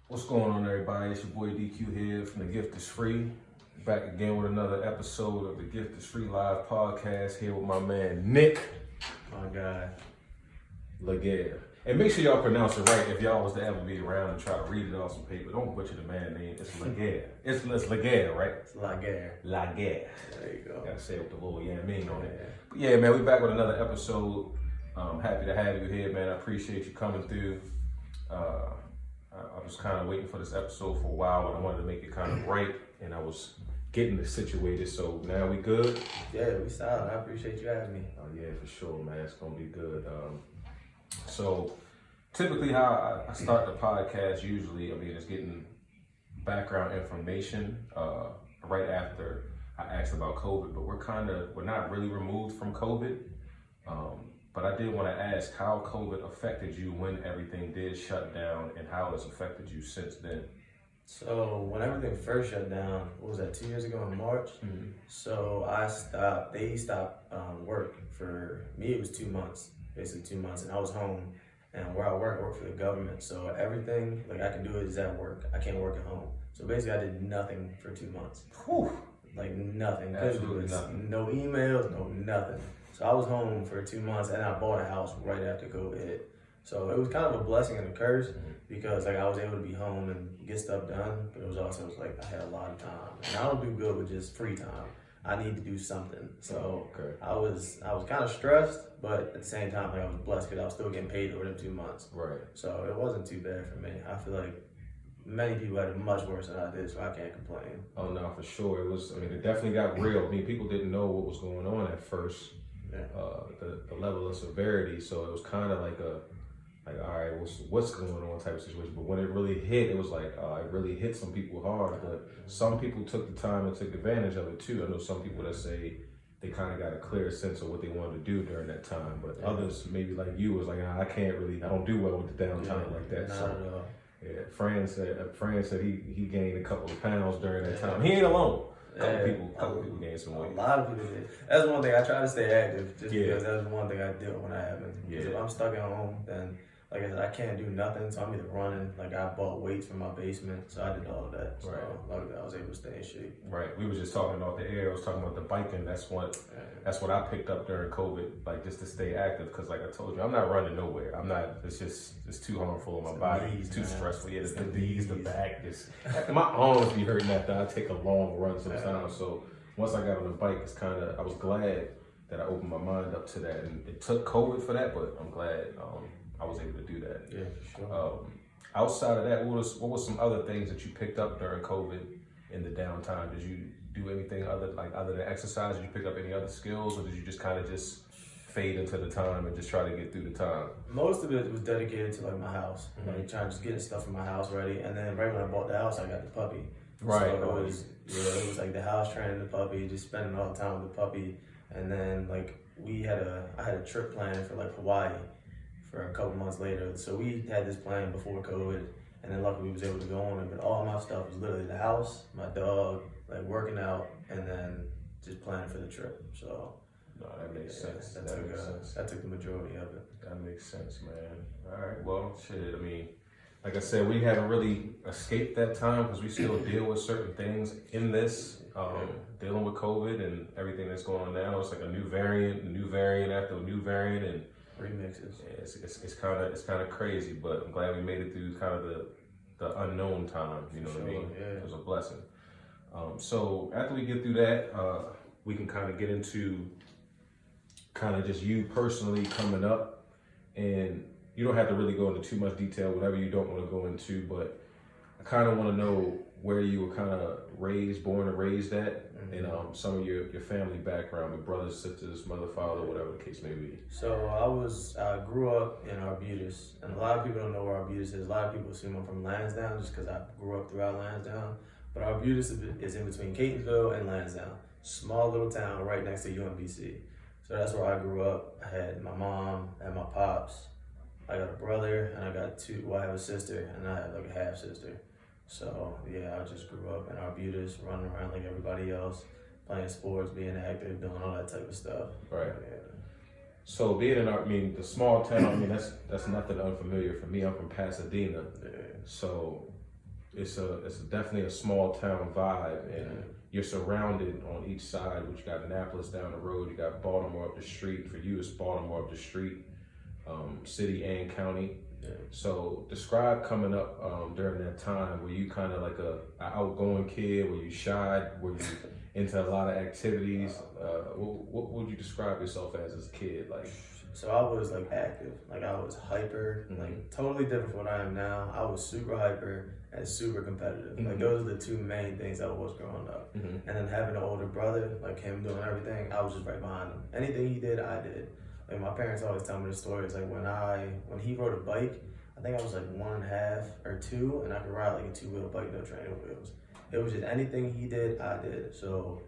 What's going on, everybody? It's your boy DQ here from The Gift is Free. Back again with another episode of The Gift is Free live podcast here with my man Nick Laguerre. And make sure y'all pronounce it right if y'all was to ever be around and try to read it off some paper. Don't butcher the man name. It's Laguerre. It's Laguerre, right? It's Laguerre. Laguerre. There you go. Gotta say it with the little mean on it. But yeah, man, we back with another episode. Happy to have you here, man. I appreciate you coming through. I was kind of waiting for this episode for a while, but I wanted to make it kind of right, and I was getting it situated. So now we good? Yeah, we solid. I appreciate you having me. Oh yeah, for sure, man. It's gonna be good. So typically, how I start the podcast usually, is getting background information right after I asked about COVID, but we're not really removed from COVID. But I did want to ask how COVID affected you when everything did shut down and how it's affected you since then. So when everything first shut down, what was that, 2 years ago in March? Mm-hmm. So they stopped work. For me, it was 2 months, basically 2 months, and I was home. And where I work for the government. So everything I can do is at work. I can't work at home. So basically I did nothing for 2 months. Whew. Nothing. Absolutely nothing. No emails, no nothing. So I was home for 2 months, and I bought a house right after COVID hit. So it was kind of a blessing and a curse because I was able to be home and get stuff done, but it was also I had a lot of time. And I don't do good with just free time. I need to do something. So I was kind of stressed, but at the same time I was blessed because I was still getting paid over them 2 months. Right. So it wasn't too bad for me. I feel like many people had it much worse than I did, so I can't complain. Oh no, for sure. It definitely got real. People didn't know what was going on at first. The level of severity, so it was kind of like all right, what's going on type of situation. But when it really hit, it was it really hit some people hard. But some people took the time and took advantage of it too. I know some people that say they kind of got a clear sense of what they wanted to do during that time. But others, maybe like you, was I don't do well with the downtime like that. Not at all. Yeah, a friend said he gained a couple of pounds during that time. He ain't alone. Couple people gained some weight. A lot of people did. That's one thing. I try to stay active just because that was one thing I did when that happened. Yeah. If I'm stuck at home, then like I said, I can't do nothing. So I'm either running. I bought weights from my basement, so I did all of that. So luckily I was able to stay in shape. Right. We were just talking about the air. I was talking about the biking. That's what I picked up during COVID, just to stay active. Because like I told you, I'm not running nowhere. I'm not. It's too harmful on my body. It's too stressful. Yeah, the knees, the back. My arms be hurting after I take a long run sometimes. So once I got on the bike, I was glad that I opened my mind up to that, and it took COVID for that, but I'm glad I was able to do that. Yeah, for sure. Outside of that, what was some other things that you picked up during COVID in the downtime? Did you do anything other than exercise? Did you pick up any other skills, or did you just kind of just fade into the time and just try to get through the time? Most of it was dedicated to my house, trying to just get stuff from my house ready. And then right when I bought the house, I got the puppy. Right. So it was the house training the puppy, just spending all the time with the puppy. And then I had a trip planned for Hawaii for a couple months later. So we had this plan before COVID, and then luckily we was able to go on it. But all my stuff was literally the house, my dog, working out, and then just planning for the trip. So no, that makes sense. That took the majority of it. That makes sense, man. All right, well, shit. Like I said, we haven't really escaped that time because we still deal with certain things in this, dealing with COVID and everything that's going on now. It's like a new variant after a new variant, and remixes. Yeah, it's kind of crazy, but I'm glad we made it through kind of the unknown time. You know what I mean? Yeah. It was a blessing. So after we get through that, we can kind of get into kind of just you personally coming up, and you don't have to really go into too much detail, whatever you don't want to go into, but I kind of want to know where you were kind of born and raised at, and some of your family background, with brothers, sisters, mother, father, whatever the case may be. So I grew up in Arbutus, and a lot of people don't know where Arbutus is. A lot of people assume I'm from Lansdowne just because I grew up throughout Lansdowne, but Arbutus is in between Catonsville and Lansdowne. Small little town right next to UMBC. So that's where I grew up. I had my mom and my pops. I got a brother, and I have a sister, and I have a half sister. So yeah, I just grew up in Arbutus, running around like everybody else, playing sports, being active, doing all that type of stuff. Right. Yeah. So being in the small town, that's nothing unfamiliar for me. I'm from Pasadena. Yeah. So it's definitely a small town vibe, and you're surrounded on each side. Which you got Annapolis down the road, you got Baltimore up the street. For you, it's Baltimore up the street, city and county. Yeah. So describe coming up during that time. Were you kind of like a outgoing kid? Were you shy? Were you into a lot of activities? What would you describe yourself as a kid? Like, so I was like active, like I was hyper, like totally different from what I am now. I was super hyper and super competitive. Like those are the two main things I was growing up. And then having an older brother, like him doing everything, I was just right behind him. Anything he did, I did. Like my parents always tell me the stories. Like when he rode a bike, I think I was like 1.5 or 2, and I could ride like a 2-wheel bike, no training wheels. It was just anything he did, I did. So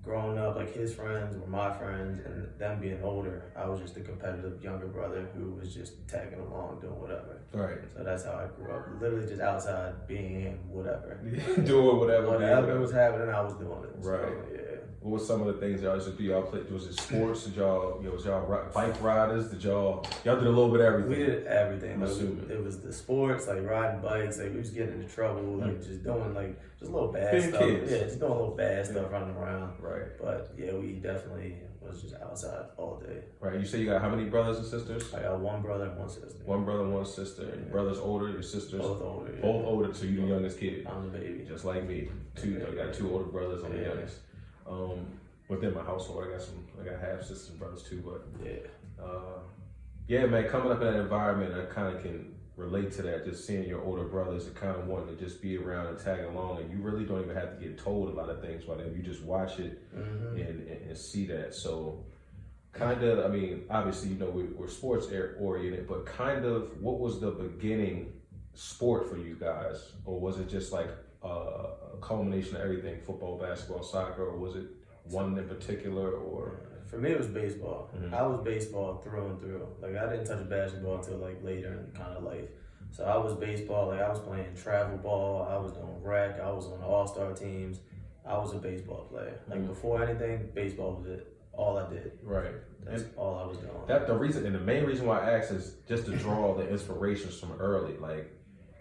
growing up, like his friends were my friends, and them being older, I was just a competitive younger brother who was just tagging along, doing whatever. Right. So that's how I grew up. Literally just outside, being in whatever. Doing whatever. Whatever was happening, I was doing it. Right. So, yeah. What was some of the things y'all used to do? Y'all played? Was it sports? Did y'all, was y'all bike riders? Did y'all did a little bit of everything? We did everything. I'm assuming. It was the sports, like riding bikes. Like we was getting into trouble, like just doing like just little bad Being stuff. kids. Yeah, just doing a little bad stuff, running around. Right. But yeah, we definitely was just outside all day. Right. You say you got how many brothers and sisters? I got one brother and one sister. One brother and one sister. Your brother's older. Your sisters Both older. Yeah. Both older. So you the youngest kid. I'm the baby. Just like me. I got 2 older brothers. I'm the youngest. Within my household, I got half sisters and brothers too. But yeah, man, coming up in that environment, I kind of can relate to that. Just seeing your older brothers and kind of wanting to just be around and tag along, and you really don't even have to get told a lot of things by them. You just watch it and see that. So, kind of, I mean, obviously, you know, we're sports oriented, but kind of, what was the beginning sport for you guys, or was it just like a culmination of everything, football, basketball, soccer, or was it one in particular? Or for me, it was baseball. I was baseball through and through. Like I didn't touch basketball until like later in kind of life. So I was baseball. Like I was playing travel ball. I was doing rec. I was on all-star teams. I was a baseball player. Like before anything, baseball was it. All I did. Right. That's all I was doing. That the reason, and the main reason why I asked is just to draw the inspirations from early, like,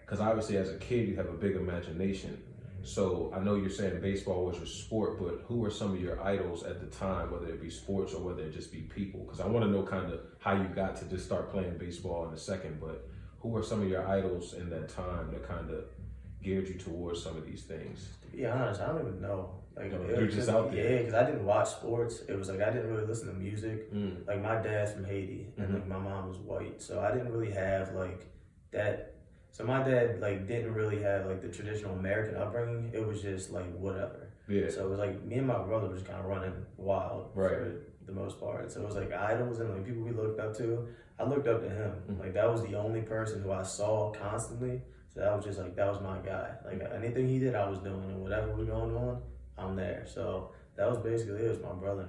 because obviously as a kid you have a big imagination. So I know you're saying baseball was your sport, but who were some of your idols at the time, whether it be sports or whether it just be people? Because I want to know kind of how you got to just start playing baseball in a second, but who were some of your idols in that time that kind of geared you towards some of these things? To be honest, I don't even know. Like you're just out there. Yeah, because I didn't watch sports. It was like I didn't really listen to music. Like my dad's from Haiti, and like my mom was white, so I didn't really have like that. So my dad like didn't really have like the traditional American upbringing. It was just like whatever. Yeah. So it was like me and my brother was kind of running wild for the most part. So it was like idols and like people we looked up to. I looked up to him. Like that was the only person who I saw constantly. So that was just like that was my guy. Like anything he did, I was doing, and whatever was going on, I'm there. So that was basically it. It was my brother.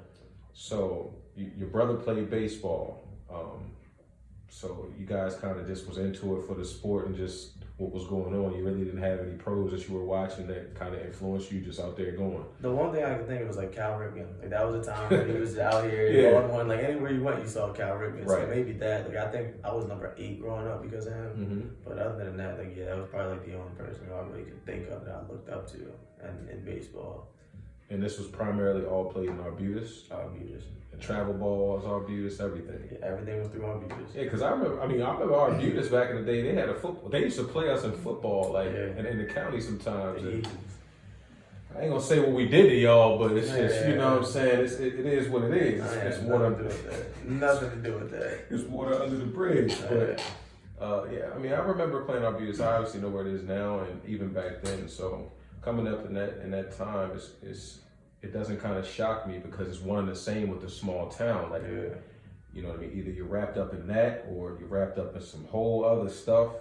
So your brother played baseball. So you guys kind of just was into it for the sport and just what was going on. You really didn't have any pros that you were watching that kind of influenced you just out there going. The one thing I could think of was like Cal Ripken. Like that was a time when he was out here. One, like anywhere you went, you saw Cal Ripken. So maybe that. Like I think I was number 8 growing up because of him. But other than that, like that was probably like the only person who I really could think of that I looked up to in baseball. And this was primarily all played in Arbutus? Arbutus. And travel balls, Arbutus, everything. Yeah, everything was through Arbutus. Yeah, because I remember Arbutus back in the day, they had a football. They used to play us in football, like, and in the county sometimes. I ain't gonna say what we did to y'all, but it's just, you know what I'm saying? It is what it is. It's water under nothing to do with that. It's water under the bridge. But I mean, I remember playing Arbutus. I obviously know where it is now, and even back then. So coming up in that time, it doesn't kind of shock me because it's one and the same with the small town. Like, you know what I mean? Either you're wrapped up in that, or you're wrapped up in some whole other stuff.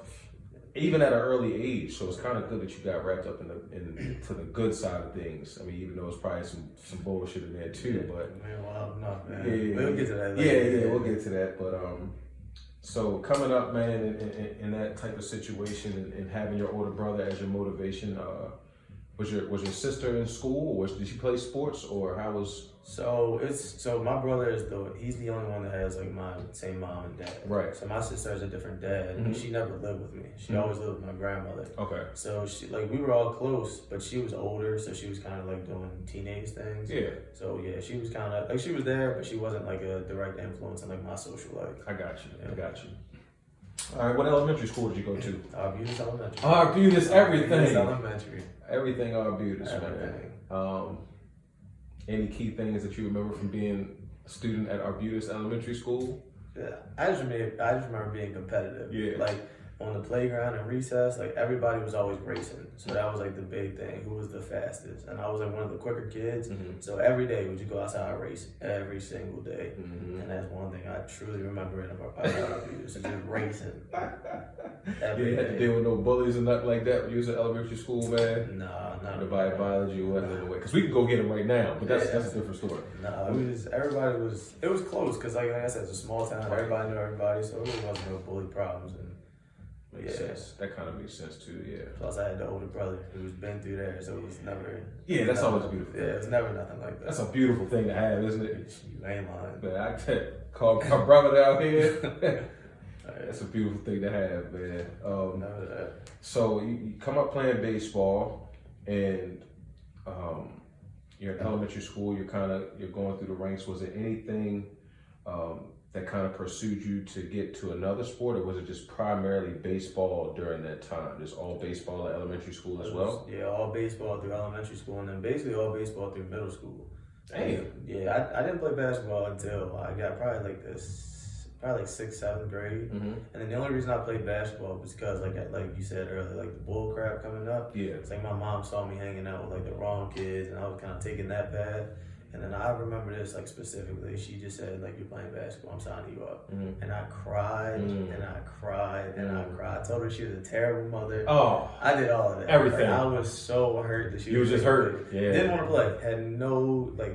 Even at an early age, so it's kind of good that you got wrapped up to the good side of things. I mean, even though it's probably some bullshit in there too, but wild enough, man. Yeah, we'll get to that later. Yeah, we'll get to that. But so coming up, man, in that type of situation and having your older brother as your motivation, Was your sister in school, or did she play sports, or how was? So my brother he's the only one that has like my same mom and dad. Right. So my sister has a different dad, and she never lived with me. She always lived with my grandmother. Okay. So we were all close, but she was older, so she was kind of like doing teenage things. Yeah. So yeah, she was kind of like she was there, but she wasn't like a direct influence on like my social life. I got you. Yeah. I got you. All right. What elementary school did you go to? Arbutus Elementary. Arbutus, everything. Arbutus Elementary. Everything Arbutus, Everything. man. Any key things that you remember from being a student at Arbutus Elementary School? Yeah, I just remember being competitive. Yeah. Like on the playground and recess, like everybody was always racing. So that was like the big thing. Who was the fastest? And I was like one of the quicker kids. So every day would you go outside and race every single day. And that's one thing I truly remember about Arbutus, just racing. You had to deal with no bullies and nothing like that when you was in elementary school, man? Nah, not nobody bothered you, wasn't in the way. Because we can go get them right now, but that's a different story. Nah, it was close because like I said, it's a small town. Right. Everybody knew everybody, so it really wasn't no bully problems. And makes sense. That kind of makes sense too, yeah. Plus, I had the older brother who's been through there, so it was never. Yeah, that's always beautiful. Yeah, it was never nothing like that. That's a beautiful thing to have, isn't it? You ain't lying. Man, I call my brother down here. That's a beautiful thing to have, man. Never that. So you come up playing baseball, and you're in elementary school. You're going through the ranks. Was there anything that kind of pursued you to get to another sport, or was it just primarily baseball during that time? Just all baseball at elementary school as well? Yeah, all baseball through elementary school, and then basically all baseball through middle school. Damn. Yeah, I didn't play basketball until I got probably like 6th, 7th grade. And then the only reason I played basketball was because like you said earlier, like the bull crap coming up. Yeah. It's like my mom saw me hanging out with like the wrong kids, and I was kind of taking that path. And then I remember this like specifically. She just said like, "You're playing basketball. I'm signing you up." And I cried and I cried and I cried. I told her she was a terrible mother. Oh, I did all of that. everything. Like, I was so hurt that she was. You was just hurt. Yeah. Didn't want to play.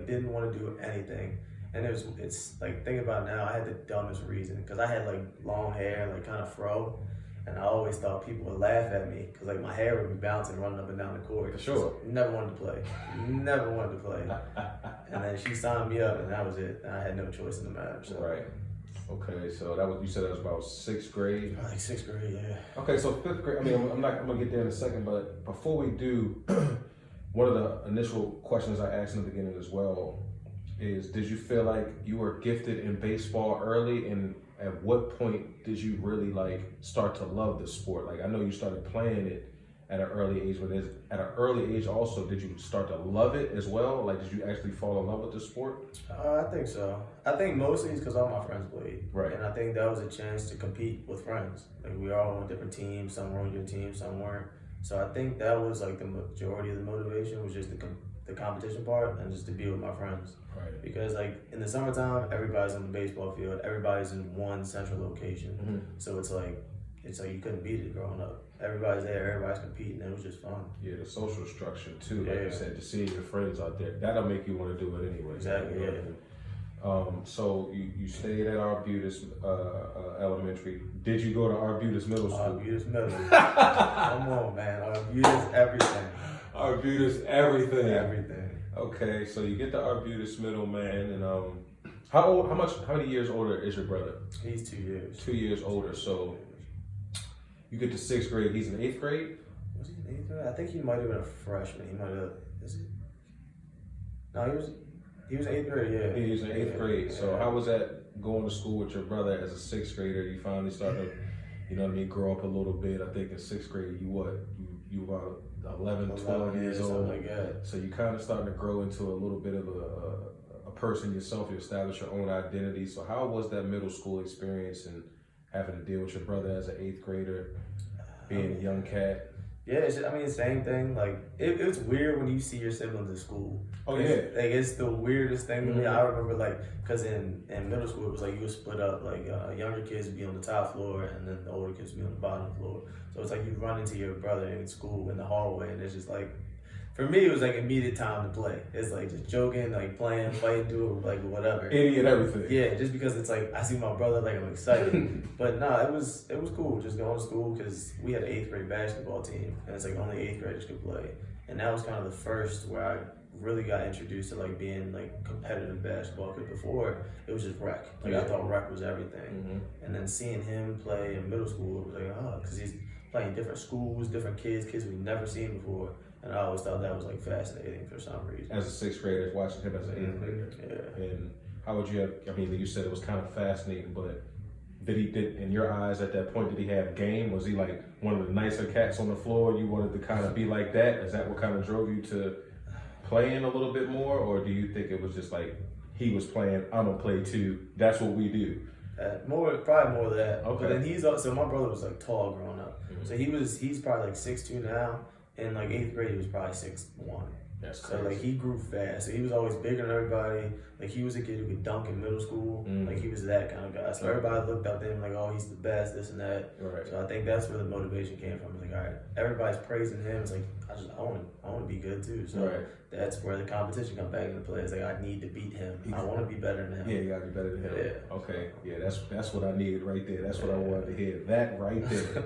Didn't want to do anything. And it's like, think about it now, I had the dumbest reason because I had like long hair, like kind of fro. And I always thought people would laugh at me because like my hair would be bouncing, running up and down the court. For sure. Never wanted to play. Never wanted to play. And then she signed me up, and that was it. And I had no choice in the matter. So. Right. Okay, so you said that was about 6th grade. Like 6th grade, yeah. Okay, so 5th grade. I mean, I'm gonna get there in a second, but before we do, one of the initial questions I asked in the beginning as well is, did you feel like you were gifted in baseball early, and at what point did you really like start to love the sport? Like, I know you started playing it at an early age, but at an early age also, did you start to love it as well? Like, did you actually fall in love with the sport? I think so. I think mostly it's because all my friends played. Right. And I think that was a chance to compete with friends. Like, we were all on different teams. Some were on your team, some weren't. So I think that was like the majority of the motivation, was just the competition part and just to be with my friends. Right. Because like in the summertime, everybody's on the baseball field. Everybody's in one central location. So it's like you couldn't beat it growing up. Everybody's there, everybody's competing, and it was just fun. Yeah, the social structure too, like you said, to see your friends out there, that'll make you want to do it anyway. Exactly, you know? So you stayed at Arbutus Elementary. Did you go to Arbutus Middle School? Arbutus Middle. Come on, man. Arbutus everything. Arbutus everything. Everything. Okay, so you get to Arbutus Middle, man, and how many years older is your brother? He's 2 years. 2 years older, so you get to 6th grade, he's in 8th grade? Was he in 8th grade? I think he might have been a freshman. He might have, is he? No, he was 8th grade, yeah. He was in 8th grade, so how was that going to school with your brother as a 6th grader? You finally started to, grow up a little bit. I think in 6th grade, you about 11, 12 years old. Like that. So you kind of starting to grow into a little bit of a person yourself. You establish your own identity. So how was that middle school experience and having to deal with your brother as an 8th grader, being a young cat? Yeah, same thing. Like, it's weird when you see your siblings in school. Oh, yeah. Like, it's the weirdest thing to me. I remember, like, because in middle school, it was like you would split up. Like, younger kids would be on the top floor, and then the older kids would be on the bottom floor. So it's like you run into your brother in school in the hallway, and it's just like, for me, it was like immediate time to play. It's like just joking, like playing, fighting, doing like whatever. Any and everything. Yeah, just because it's like I see my brother, like I'm excited. But nah, it was cool just going to school because we had an 8th grade basketball team, and it's like only 8th graders could play, and that was kind of the first where I really got introduced to like being like competitive basketball. Because before it was just rec. Like I thought rec was everything, and then seeing him play in middle school, it was like because he's playing different schools, different kids we've never seen before. And I always thought that was like fascinating for some reason. As a 6th grader, watching him as an 8th grader. Yeah. And how would you have, I mean, you said it was kind of fascinating, but in your eyes at that point, did he have game? Was he like one of the nicer cats on the floor? You wanted to kind of be like that? Is that what kind of drove you to playing a little bit more? Or do you think it was just like, he was playing, I'm going to play too, that's what we do? Probably more of that. Okay. But then so my brother was like tall growing up. So he's probably like 6'2" now. In like 8th grade, he was probably 6'1". That's crazy. So like he grew fast. So he was always bigger than everybody. Like he was a kid who could dunk in middle school. Like he was that kind of guy. So everybody looked up to him like, oh, he's the best, this and that. Right. So I think that's where the motivation came from. Like, all right, everybody's praising him. It's like I want to be good too. So that's where the competition comes back into play. It's like I need to beat him. I want to be better than him. Yeah, you gotta be better than him. Yeah. Okay. Yeah, that's what I needed right there. That's what I wanted to hear. That right there.